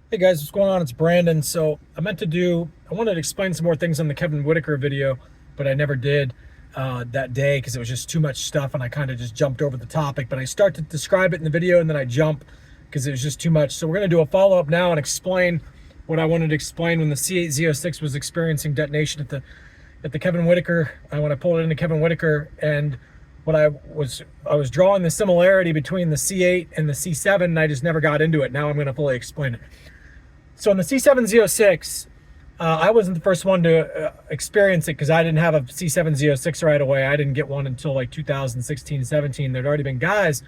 Hey guys, what's going on? It's Brandon. So I wanted to explain some more things on the Kevin Whitaker video, but I never did that day because it was just too much stuff and I kind of just jumped over the topic. But I start to describe it in the video and then I jump because it was just too much. So we're going to do a follow-up now and explain what I wanted to explain when the C8Z06 was experiencing detonation at the Kevin Whitaker, when I pulled it into Kevin Whitaker, and what I was drawing the similarity between the C8 and the C7, and I just never got into it. Now I'm going to fully explain it. So in the C7Z06, I wasn't the first one to experience it because I didn't have a C7Z06 right away. I didn't get one until like 2016, 17. There'd already been guys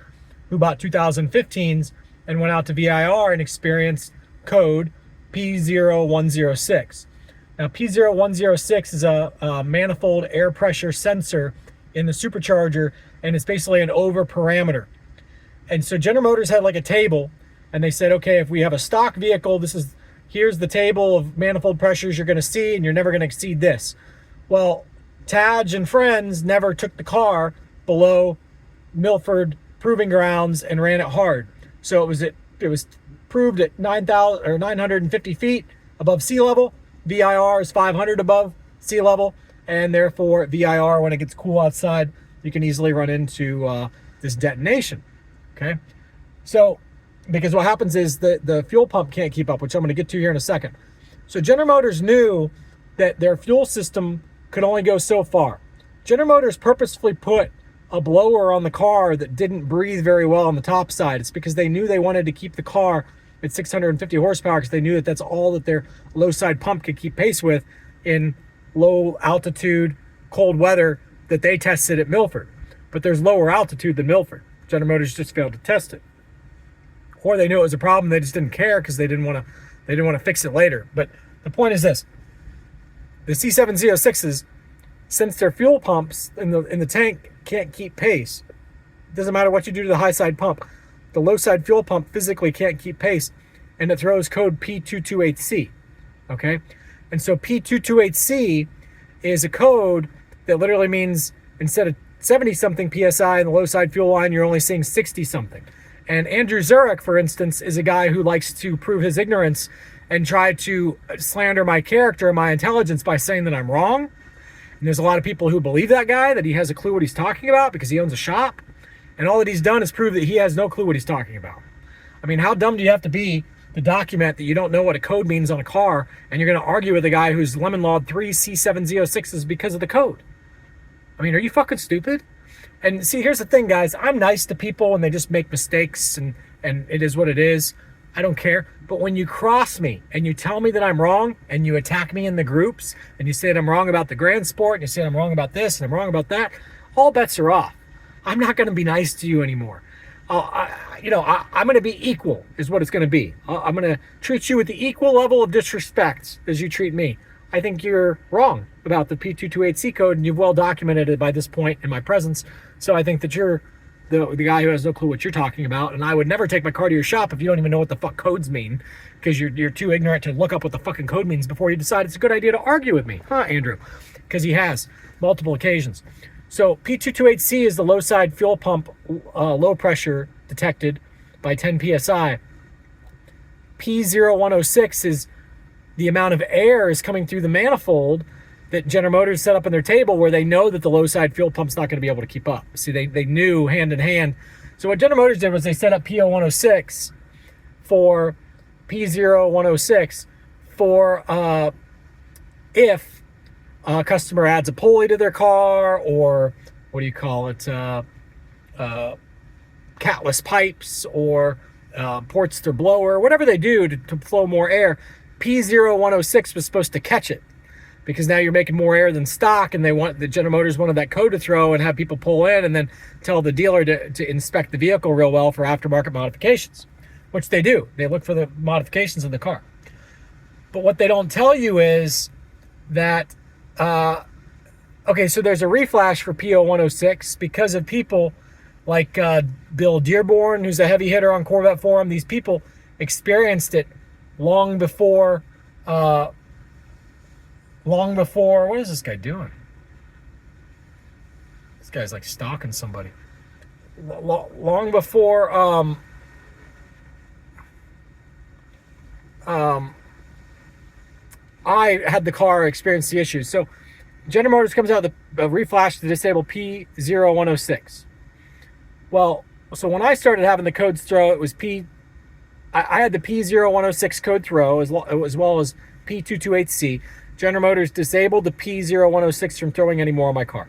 who bought 2015s and went out to VIR and experienced code p0106. Now p0106 is a manifold air pressure sensor in the supercharger, and it's basically an over parameter. And so General Motors had like a table, and they said, okay, if we have a stock vehicle, here's the table of manifold pressures you're going to see, and you're never going to exceed this. Well, Taj and friends never took the car below Milford Proving Grounds and ran it hard. So it was proved at 9,000 or 950 feet above sea level. VIR is 500 above sea level, and therefore VIR, when it gets cool outside, you can easily run into this detonation. Okay, so because what happens is the fuel pump can't keep up, which I'm going to get to here in a second. So General Motors knew that their fuel system could only go so far. General Motors purposefully put a blower on the car that didn't breathe very well on the top side. It's because they knew they wanted to keep the car at 650 horsepower because they knew that that's all that their low side pump could keep pace with in low altitude, cold weather that they tested at Milford. But there's lower altitude than Milford. General Motors just failed to test it. Or they knew it was a problem, they just didn't care because they didn't want to fix it later. But the point is this: the C7Z06s, since their fuel pumps in the tank can't keep pace, it doesn't matter what you do to the high side pump, the low side fuel pump physically can't keep pace, and it throws code p228c. Okay, and so p228c is a code that literally means instead of 70 something psi in the low side fuel line, you're only seeing 60 something. And Andrew Zurek, for instance, is a guy who likes to prove his ignorance and try to slander my character and my intelligence by saying that I'm wrong. And there's a lot of people who believe that guy, that he has a clue what he's talking about because he owns a shop. And all that he's done is prove that he has no clue what he's talking about. I mean, how dumb do you have to be to document that you don't know what a code means on a car, and you're going to argue with a guy who's lemon lawed 3 C7Z06s because of the code? I mean, are you fucking stupid? And see, here's the thing, guys. I'm nice to people and they just make mistakes, and it is what it is. I don't care. But when you cross me and you tell me that I'm wrong and you attack me in the groups and you say that I'm wrong about the Grand Sport and you say I'm wrong about this and I'm wrong about that, all bets are off. I'm not going to be nice to you anymore. I'm going to be equal is what it's going to be. I'm going to treat you with the equal level of disrespect as you treat me. I think you're wrong about the p228c code, and you've well documented it by this point in my presence. So I think that you're the guy who has no clue what you're talking about, and I would never take my car to your shop if you don't even know what the fuck codes mean, because you're too ignorant to look up what the fucking code means before you decide it's a good idea to argue with me. Huh, Andrew? Because he has multiple occasions. So p228c is the low side fuel pump low pressure detected by 10 psi. p0106 is the amount of air is coming through the manifold that General Motors set up in their table, where they know that the low side fuel pump's not going to be able to keep up. See, they knew hand in hand. So what General Motors did was they set up p0106 for p0106 for if a customer adds a pulley to their car, or what do you call it, catless pipes, or ports their blower, whatever they do to flow more air. p0106 was supposed to catch it, because now you're making more air than stock, and the General Motors wanted that code to throw and have people pull in and then tell the dealer to inspect the vehicle real well for aftermarket modifications, which they do. They look for the modifications in the car. But what they don't tell you is that, okay, so there's a reflash for p0106 because of people like Bill Dearborn, who's a heavy hitter on Corvette Forum. These people experienced it long before, what is this guy doing? This guy's like stalking somebody. Long before I had the car experience the issues. So General Motors comes out with a reflash to disable p0106. Well, so when I started having the codes throw, it was I had the p0106 code throw as well as p228c. General Motors disabled the p0106 from throwing any more on my car.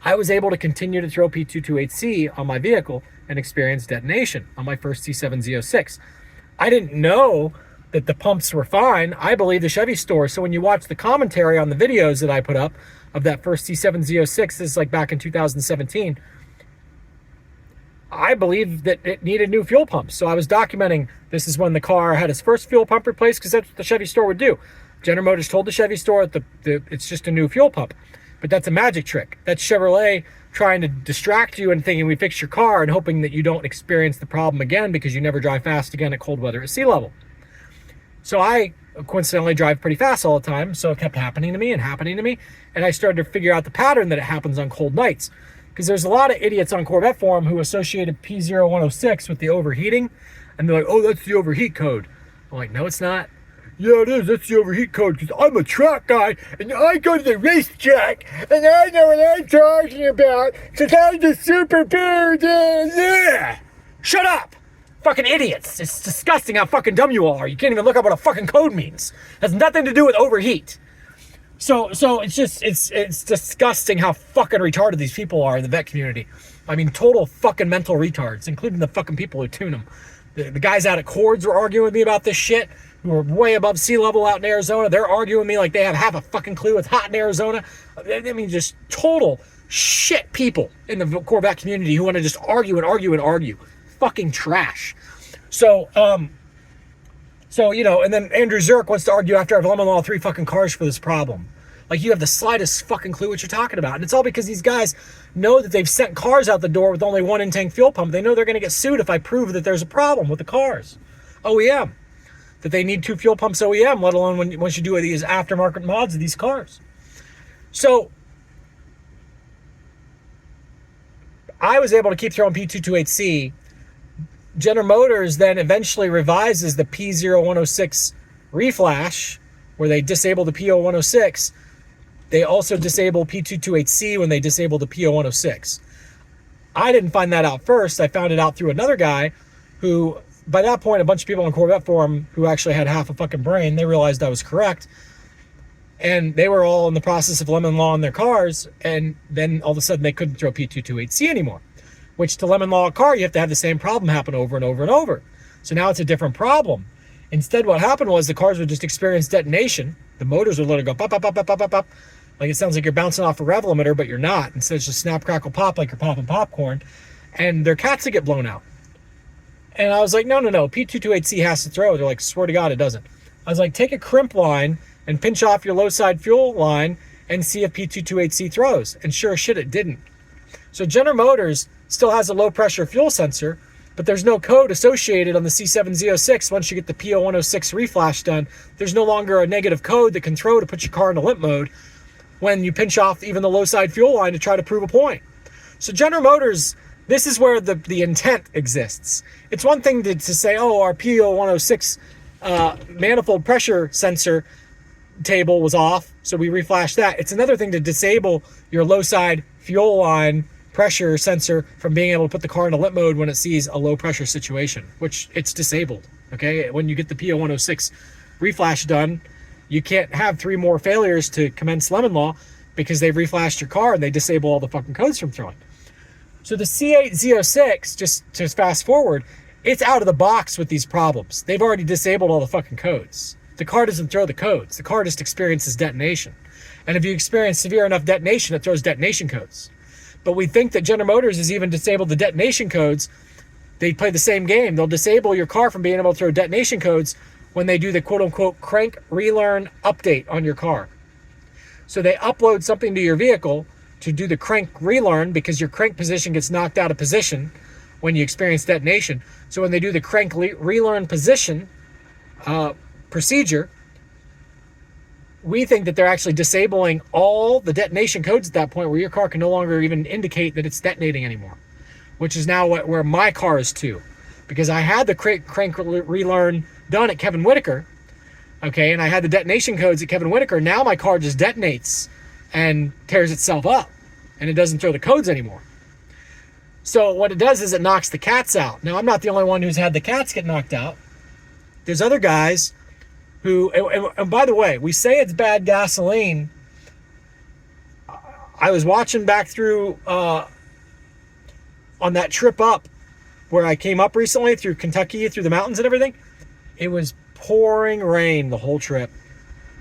I was able to continue to throw p228c on my vehicle and experience detonation on my first C7Z06. I didn't know that the pumps were fine. I believe the Chevy store. So when you watch the commentary on the videos that I put up of that first C7Z06, this is like back in 2017, I believe that it needed new fuel pumps. So I was documenting this is when the car had its first fuel pump replaced, because that's what the Chevy store would do. General Motors told the Chevy store that it's just a new fuel pump. But that's a magic trick. That's Chevrolet trying to distract you and thinking we fixed your car and hoping that you don't experience the problem again because you never drive fast again at cold weather at sea level. So I coincidentally drive pretty fast all the time, so it kept happening to me, and I started to figure out the pattern that it happens on cold nights. Because there's a lot of idiots on Corvette forum who associated p0106 with the overheating, and they're like, oh, that's the overheat code. I'm like, no, it's not. Yeah, it is. That's the overheat code, because I'm a track guy, and I go to the racetrack, and I know what I'm talking about, because I'm the super bird. Yeah. Shut up! Fucking idiots. It's disgusting how fucking dumb you all are. You can't even look up what a fucking code means. It has nothing to do with overheat. So it's just, it's disgusting how fucking retarded these people are in the vet community. I mean, total fucking mental retards, including the fucking people who tune them. The guys out at Cords were arguing with me about this shit, who are way above sea level out in Arizona. They're arguing with me like they have half a fucking clue it's hot in Arizona. I mean, just total shit people in the Corvette community who want to just argue and argue and argue. Fucking trash. So, you know, and then Andrew Zirk wants to argue after I've lemon law 3 fucking cars for this problem. Like, you have the slightest fucking clue what you're talking about. And it's all because these guys know that they've sent cars out the door with only 1 in-tank fuel pump. They know they're going to get sued if I prove that there's a problem with the cars. OEM. That they need 2 fuel pumps OEM, let alone once you do these aftermarket mods of these cars. So, I was able to keep throwing P228C. General Motors then eventually revises the p0106 reflash, where they disable the p0106. They also disable p228c when they disable the p0106. I didn't find that out first. I found it out through another guy who, by that point, a bunch of people on Corvette forum who actually had half a fucking brain, they realized I was correct. And they were all in the process of lemon law in their cars, and then all of a sudden they couldn't throw p228c anymore. Which, to lemon law a car, you have to have the same problem happen over and over and over. So now it's a different problem. Instead, what happened was the cars would just experience detonation. The motors would let it go pop, pop, pop, pop, pop, pop, pop. Like it sounds like you're bouncing off a rev limiter, but you're not. Instead, it's just snap, crackle, pop, like you're popping popcorn. And their cats would get blown out. And I was like, no, P228C has to throw. They're like, swear to God, it doesn't. I was like, take a crimp line and pinch off your low side fuel line and see if P228C throws. And sure as shit, it didn't. So General Motors still has a low pressure fuel sensor, but there's no code associated on the C7Z06. Once you get the p0106 reflash done, there's no longer a negative code that can throw to put your car into limp mode when you pinch off even the low side fuel line to try to prove a point. So General Motors, this is where the intent exists. It's one thing to say, oh, our p0106 manifold pressure sensor table was off, so we reflashed that. It's another thing to disable your low side fuel line pressure sensor from being able to put the car into limp mode when it sees a low pressure situation, which it's disabled. Okay, when you get the p0106 reflash done, you can't have 3 more failures to commence lemon law because they've reflashed your car and they disable all the fucking codes from throwing. So the C8Z06, just to fast forward, it's out of the box with these problems. They've already disabled all the fucking codes. The car doesn't throw the codes. The car just experiences detonation. And if you experience severe enough detonation, it throws detonation codes. But we think that General Motors has even disabled the detonation codes. They play the same game. They'll disable your car from being able to throw detonation codes when they do the quote-unquote crank relearn update on your car. So they upload something to your vehicle to do the crank relearn because your crank position gets knocked out of position when you experience detonation. So when they do the crank relearn position procedure, we think that they're actually disabling all the detonation codes at that point where your car can no longer even indicate that it's detonating anymore, which is now where my car is too. Because I had the crank relearn done at Kevin Whitaker, Okay, and I had the detonation codes at Kevin Whitaker. Now my car just detonates and tears itself up, and it doesn't throw the codes anymore. So what it does is it knocks the cats out. Now, I'm not the only one who's had the cats get knocked out. There's other guys who, and by the way, we say it's bad gasoline. I was watching back through on that trip up where I came up recently through Kentucky, through the mountains and everything. It was pouring rain the whole trip.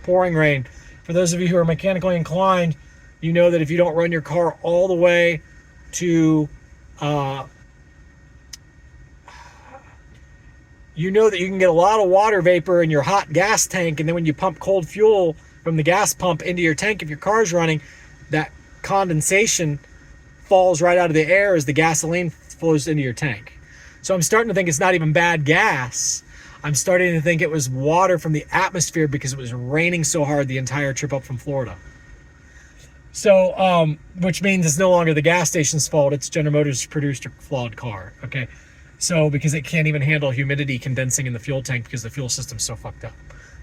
Pouring rain. For those of you who are mechanically inclined, you know that if you don't run your car all the way to you know that you can get a lot of water vapor in your hot gas tank, and then when you pump cold fuel from the gas pump into your tank, if your car's running, that condensation falls right out of the air as the gasoline flows into your tank. So I'm starting to think it's not even bad gas. I'm starting to think it was water from the atmosphere because it was raining so hard the entire trip up from Florida. So, which means it's no longer the gas station's fault. It's General Motors produced a flawed car. Okay. So, because it can't even handle humidity condensing in the fuel tank because the fuel system's so fucked up.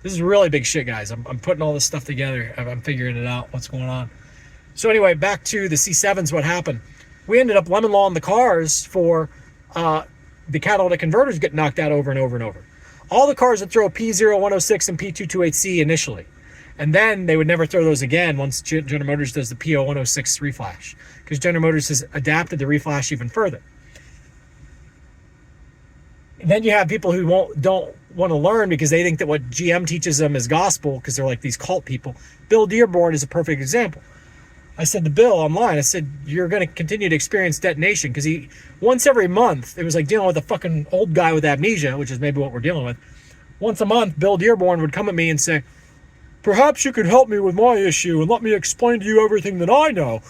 This is really big shit, guys. I'm putting all this stuff together. I'm figuring it out, what's going on. So anyway, back to the C7s, what happened? We ended up lemon lawing the cars for the catalytic converters get knocked out over and over and over. All the cars would throw p0106 and p228c initially. And then they would never throw those again once General Motors does the p0106 reflash, because General Motors has adapted the reflash even further. And then you have people who don't want to learn because they think that what GM teaches them is gospel because they're like these cult people. Bill Dearborn is a perfect example. I said to Bill online, I said, you're going to continue to experience detonation, because he, once every month, it was like dealing with a fucking old guy with amnesia, which is maybe what we're dealing with. Once a month, Bill Dearborn would come at me and say, perhaps you could help me with my issue and let me explain to you everything that I know.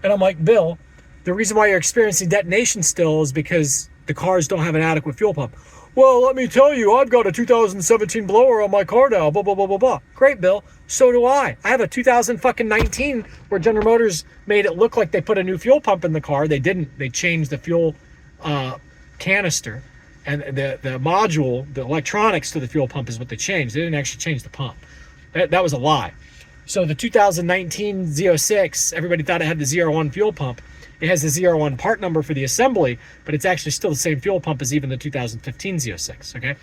And I'm like, Bill, the reason why you're experiencing detonation still is because the cars don't have an adequate fuel pump. Well, let me tell you, I've got a 2017 blower on my car now, blah, blah, blah, blah, blah. Great, Bill. So do I. I have a 2019 where General Motors made it look like they put a new fuel pump in the car. They didn't. They changed the fuel canister. And the module, the electronics to the fuel pump is what they changed. They didn't actually change the pump. That was a lie. So the 2019 Z06, everybody thought it had the Z01 fuel pump. It has the Z01 part number for the assembly, but it's actually still the same fuel pump as even the 2015 Z06, okay?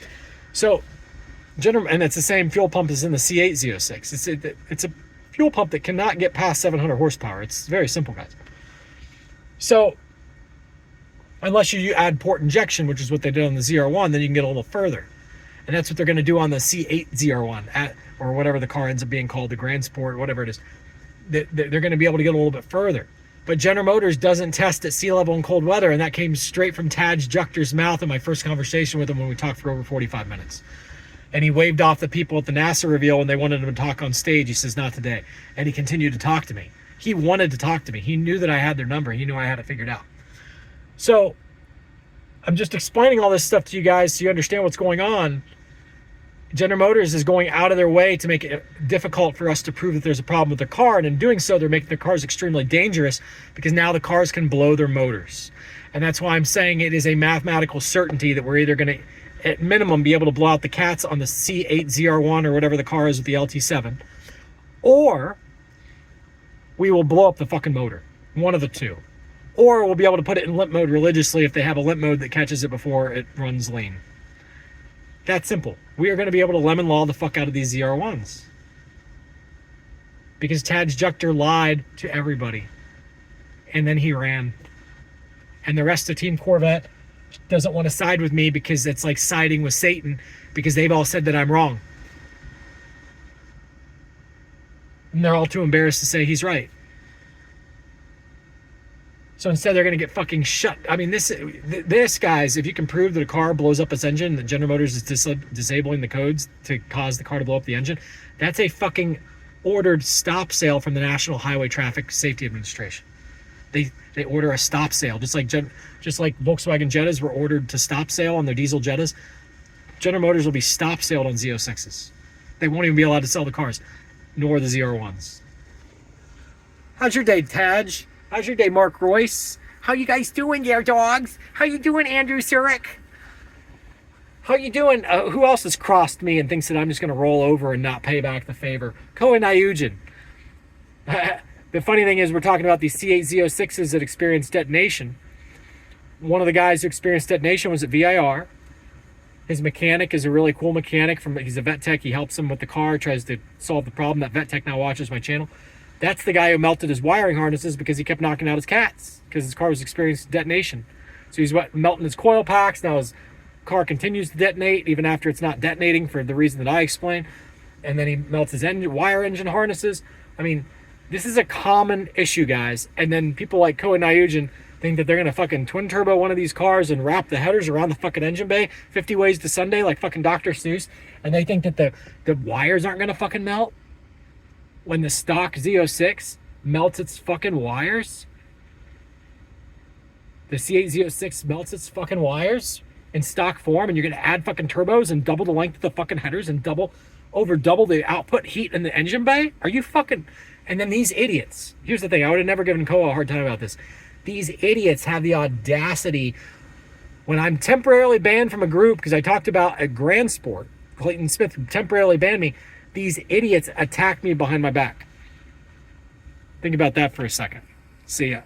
So, and it's the same fuel pump as in the C8 Z06. It's a fuel pump that cannot get past 700 horsepower. It's very simple, guys. So, unless you add port injection, which is what they did on the ZR1, then you can get a little further. And that's what they're going to do on the C8 ZR1, or whatever the car ends up being called, the Grand Sport, whatever it is. They're going to be able to get a little bit further. But General Motors doesn't test at sea level in cold weather, and that came straight from Taj Juchter's mouth in my first conversation with him when we talked for over 45 minutes. And he waved off the people at the NASA reveal when they wanted him to talk on stage. He says, not today. And he continued to talk to me. He wanted to talk to me. He knew that I had their number. He knew I had it figured out. So I'm just explaining all this stuff to you guys so you understand what's going on. General Motors is going out of their way to make it difficult for us to prove that there's a problem with their car. And in doing so, they're making their cars extremely dangerous because now the cars can blow their motors. And that's why I'm saying it is a mathematical certainty that we're either going to, at minimum, be able to blow out the cats on the C8 ZR1 or whatever the car is with the LT7, or we will blow up the fucking motor. One of the two. Or we'll be able to put it in limp mode religiously if they have a limp mode that catches it before it runs lean. That's simple. We are going to be able to lemon law the fuck out of these ZR1s. Because Taj Juchter lied to everybody. And then he ran. And the rest of Team Corvette doesn't want to side with me because it's like siding with Satan, because they've all said that I'm wrong. And they're all too embarrassed to say he's right. So instead, they're going to get fucking shut. I mean, this, guys, if you can prove that a car blows up its engine, that General Motors is disabling the codes to cause the car to blow up the engine, that's a fucking ordered stop sale from the National Highway Traffic Safety Administration. They order a stop sale, just like Volkswagen Jettas were ordered to stop sale on their diesel Jettas. General Motors will be stop sailed on Z06s. They won't even be allowed to sell the cars, nor the ZR1s. How's your day, Taj? How's your day, Mark Royce? How you guys doing there, dogs? How you doing, Andrew Surik? How you doing? Who else has crossed me and thinks that I'm just going to roll over and not pay back the favor? Koen. The funny thing is we're talking about these C8Z06s that experienced detonation. One of the guys who experienced detonation was at VIR. His mechanic is a really cool mechanic. He's a vet tech. He helps him with the car, tries to solve the problem. That vet tech now watches my channel. That's the guy who melted his wiring harnesses because he kept knocking out his cats because his car was experiencing detonation. So he's melting his coil packs. Now his car continues to detonate even after it's not detonating for the reason that I explained. And then he melts his wire engine harnesses. I mean, this is a common issue, guys. And then people like Koen think that they're going to fucking twin turbo one of these cars and wrap the headers around the fucking engine bay 50 ways to Sunday like fucking Dr. Seuss. And they think that the wires aren't going to fucking melt when the stock Z06 melts its fucking wires. The C8Z06 melts its fucking wires in stock form, and you're going to add fucking turbos and double the length of the fucking headers and double the output heat in the engine bay? Are you fucking... And then these idiots, here's the thing, I would have never given Koa a hard time about this. These idiots have the audacity, when I'm temporarily banned from a group, because I talked about a Grand Sport, Clayton Smith temporarily banned me, these idiots attack me behind my back. Think about that for a second. See ya.